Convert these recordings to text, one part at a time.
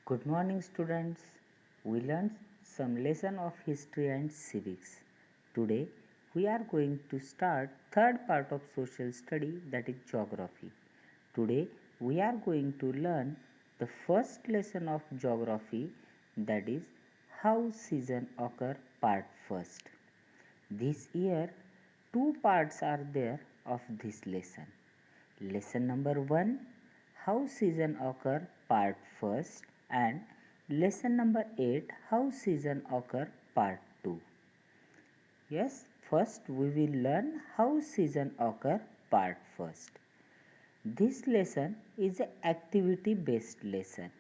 Good morning, students. We learned some lesson of history and civics. Today, we are going to start third part of social study, that is geography. Today, we are going to learn the first lesson of geography, that is how season occur part first. This year, two parts are there of this lesson. Lesson number 1, how season occur part first, and lesson number 8, how season occur part 2. Yes, first we will learn how season occur part first. This lesson is an activity based lesson.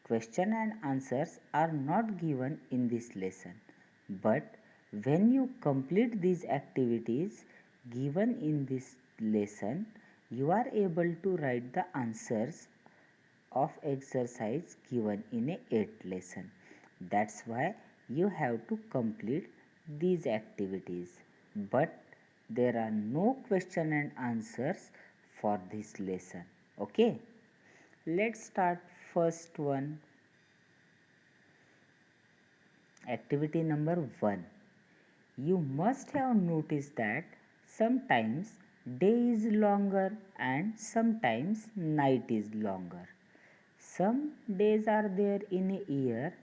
Question and answers are not given in this lesson, but when you complete these activities given in this lesson, you are able to write the answers of exercise given in a 8th lesson. That's why you have to complete these activities. But there are no question and answers for this lesson. Okay? Let's start first one. Activity number 1. You must have noticed that sometimes day is longer and sometimes night is longer. Some days are there in a year.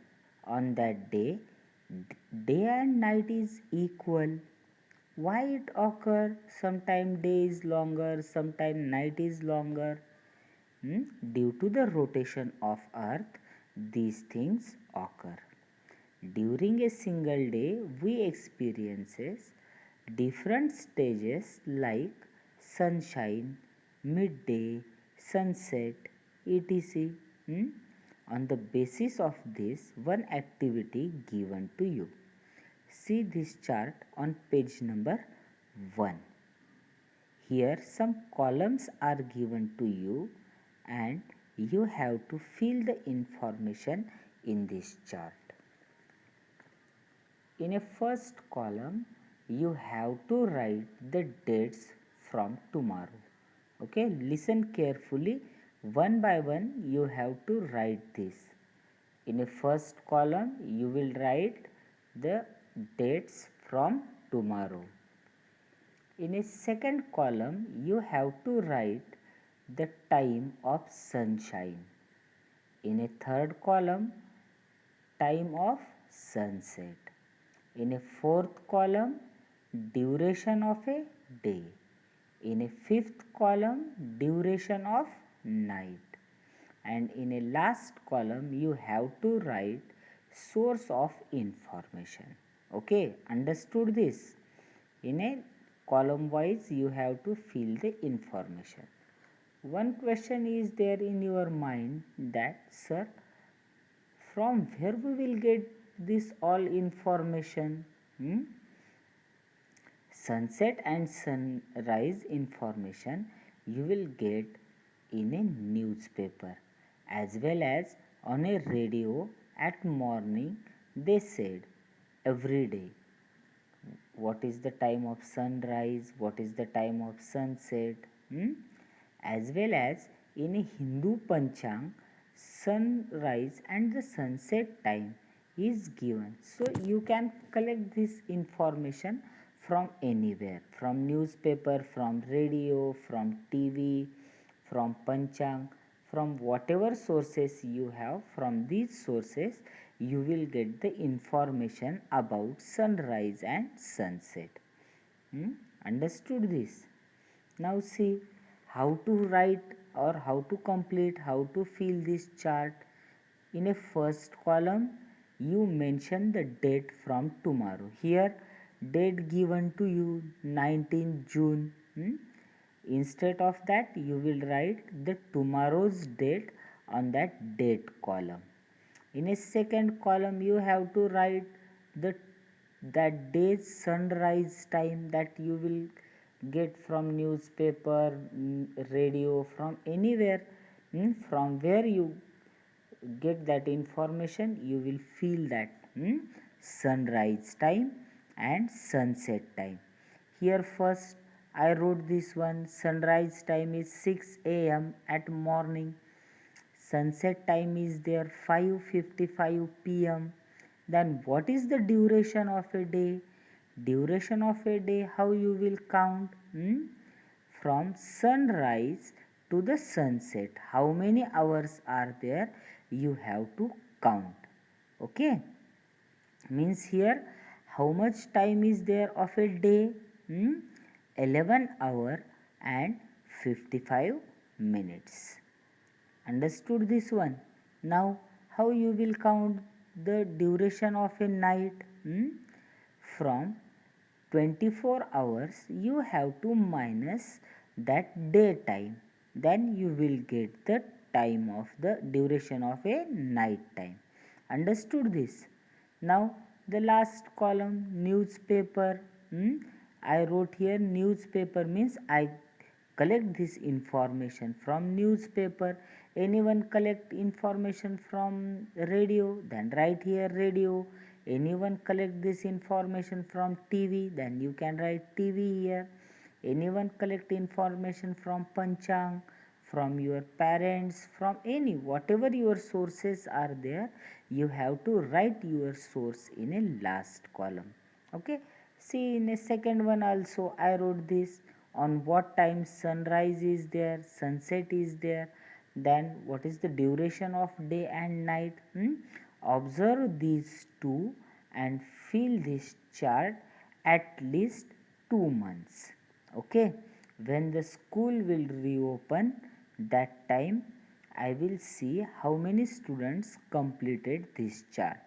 On that day, day and night is equal. Why it occur? Sometime day is longer, sometime night is longer. Due to the rotation of earth, these things occur. During a single day, we experiences different stages like sunshine, midday, sunset, etc. On the basis of this, one activity given to you. See this chart on page number 1. Here some columns are given to you and you have to fill the information in this chart. In a first column, you have to write the dates from tomorrow. Okay, listen carefully. One by one, you have to write this. In a first column, you will write the dates from tomorrow. In a second column, you have to write the time of sunshine. In a third column, time of sunset. In a fourth column, duration of a day. In a fifth column, duration of night. And in a last column, you have to write source of information. Okay, understood this? In a column wise, you have to fill the information. One question is there in your mind that, sir, from where we will get this all information? Sunset and sunrise information you will get in a newspaper as well as on a radio at morning. They said every day what is the time of sunrise, what is the time of sunset, as well as in a Hindu Panchang, sunrise and the sunset time is given. So you can collect this information from anywhere, from newspaper, from radio, from TV, from Panchang, from whatever sources you have. From these sources you will get the information about sunrise and sunset. Understood this? Now see how to write or how to complete, how to fill this chart. In a first column, you mention the date from tomorrow. Here, date given to you 19 June. Instead of that, you will write the tomorrow's date on that date column. In a second column, you have to write the that day's sunrise time that you will get from newspaper, radio, from anywhere. From where you get that information, you will feel that sunrise time and sunset time. Here first I wrote this one. Sunrise time is 6 a.m. at morning. sunset time is there 5:55 p.m. Then what is the duration of a day? Duration of a day, how you will count? From sunrise to the sunset, how many hours are there? You have to count. Okay, means here how much time is there of a day? 11 hour and 55 minutes. Understood this one? Now how you will count the duration of a night? From 24 hours you have to minus that daytime, then you will get the time of the duration of a night time. Understood this? Now the last column, newspaper. I wrote here newspaper means I collect this information from newspaper. Anyone collect information from radio? Then write here radio. Anyone collect this information from TV? Then you can write TV here. Anyone collect information from panchang, from your parents, from any whatever your sources are there, you have to write your source in a last column. Okay, see in a second one also I wrote this, on what time sunrise is there, sunset is there, then what is the duration of day and night. Observe these two and fill this chart at least 2 months. Okay, when the school will reopen, that time I will see how many students completed this chart.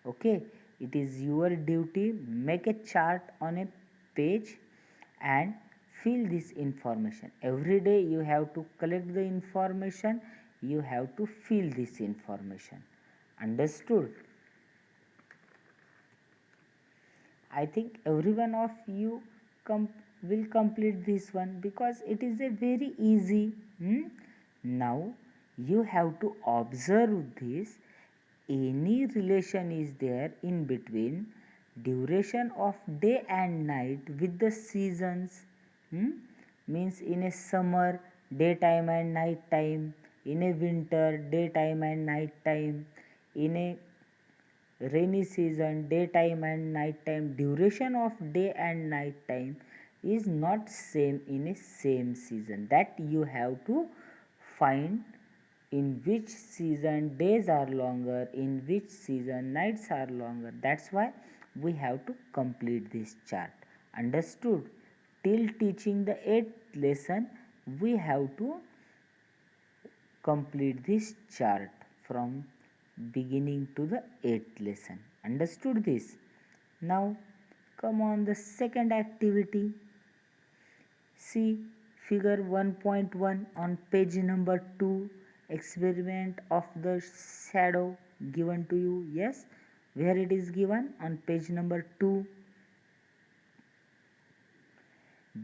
Okay, it is your duty, make a chart on a page and fill this information. Every day you have to collect the information, you have to fill this information. Understood? I think every one of you will complete this one because it is a very easy. Now you have to observe this. Any relation is there in between duration of day and night with the seasons? Means in a summer daytime and night time, in a winter daytime and night time, in a rainy season daytime and night time, duration of day and night time is not same in a same season. That you have to find in which season days are longer, in which season nights are longer. That's why we have to complete this chart. Understood? Till teaching the 8th lesson we have to complete this chart from beginning to the 8th lesson. Understood this? Now come on the second activity. See figure 1.1 on page number 2, experiment of the shadow given to you. Yes, where it is given on page number 2.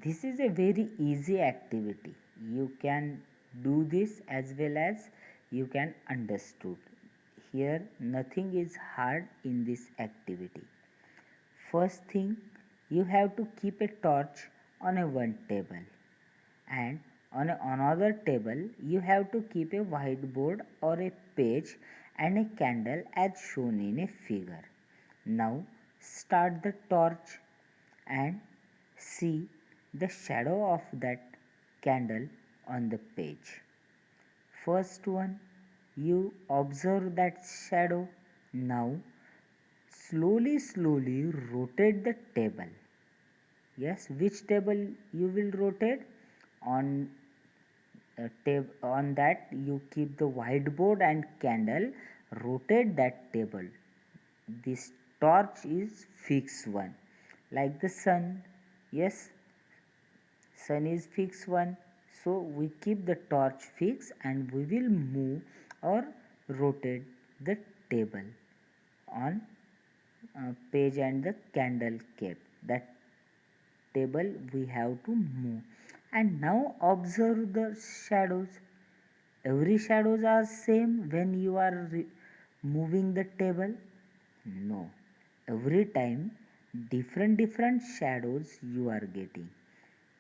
This is a very easy activity. You can do this as well as you can understood. Here nothing is hard in this activity. First thing, you have to keep a torch on a one table, and on another table you have to keep a whiteboard or a page and a candle as shown in a figure. Now start the torch and see the shadow of that candle on the page. First one, you observe that shadow. Now slowly rotate the table. Yes, which table you will rotate? On on that you keep the whiteboard and candle, rotate that table. This torch is fixed one, like the sun. Yes, sun is fixed one, so we keep the torch fixed and we will move or rotate the table on page and the candle kept. That table we have to move. And now observe the shadows. Every shadows are same when you are moving the table? No. Every time different shadows you are getting.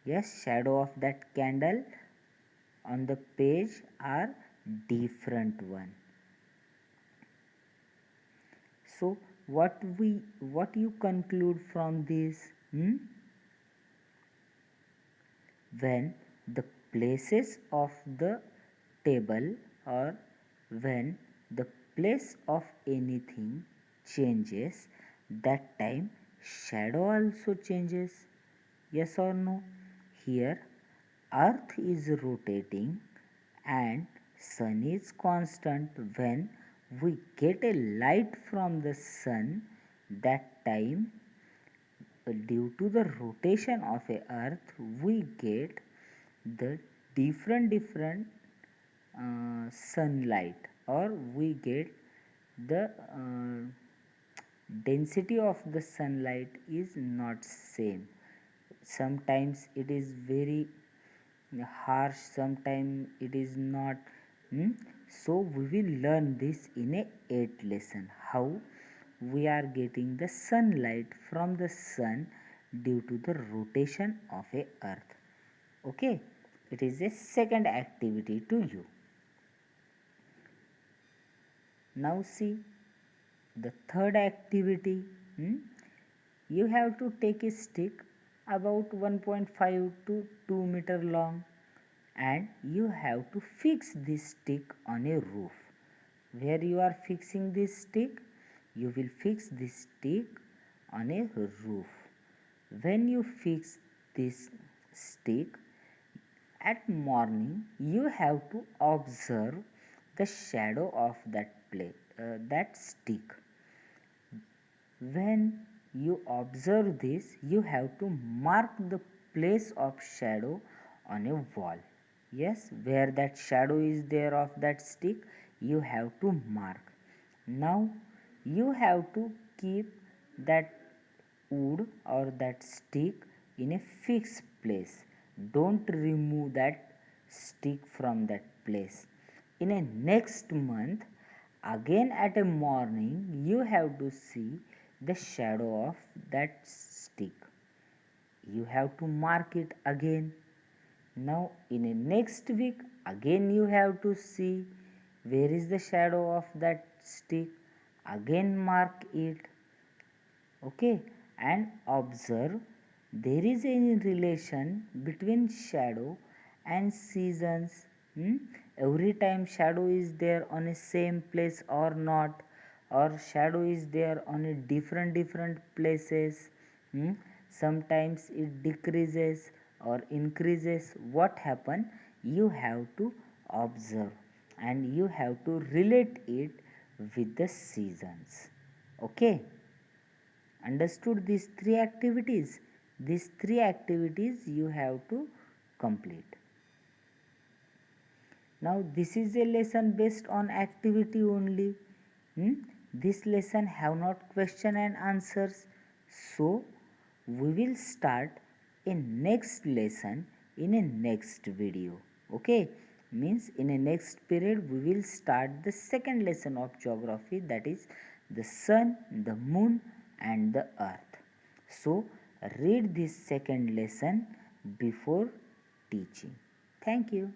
Yes, shadow of that candle on the page are different one. So what you conclude from this? When the places of the table, or when the place of anything changes, that time shadow also changes. Yes or no? Here earth is rotating and sun is constant. When we get a light from the sun, that time, due to the rotation of a earth, we get the different sunlight, or we get the density of the sunlight is not same. Sometimes it is very harsh, sometimes it is not. So we will learn this in a 8th lesson, how we are getting the sunlight from the sun due to the rotation of a earth. Okay, it is a second activity to you. Now see the third activity. You have to take a stick about 1.5 to 2 meter long, and you have to fix this stick on a roof. Where you are fixing this stick? You will fix this stick on a roof. When you fix this stick, at morning you have to observe the shadow of that stick. When you observe this, you have to mark the place of shadow on a wall. Yes, where that shadow is there of that stick, you have to mark. Now you have to keep that wood or that stick in a fixed place. Don't remove that stick from that place. In a next month, again at a morning, you have to see the shadow of that stick. You have to mark it again. Now in a next week, again you have to see where is the shadow of that stick. Again mark it. Okay, and observe there is any relation between shadow and seasons. Every time shadow is there on a same place or not, or shadow is there on a different places. Sometimes it decreases or increases. What happen? You have to observe and you have to relate it with the seasons. Okay, understood these three activities? These three activities you have to complete. Now this is a lesson based on activity only. This lesson have not question and answers. So we will start a next lesson in a next video. Okay, means in a next period we will start the second lesson of geography, that is the sun, the moon and the earth. So read this second lesson before teaching. Thank you.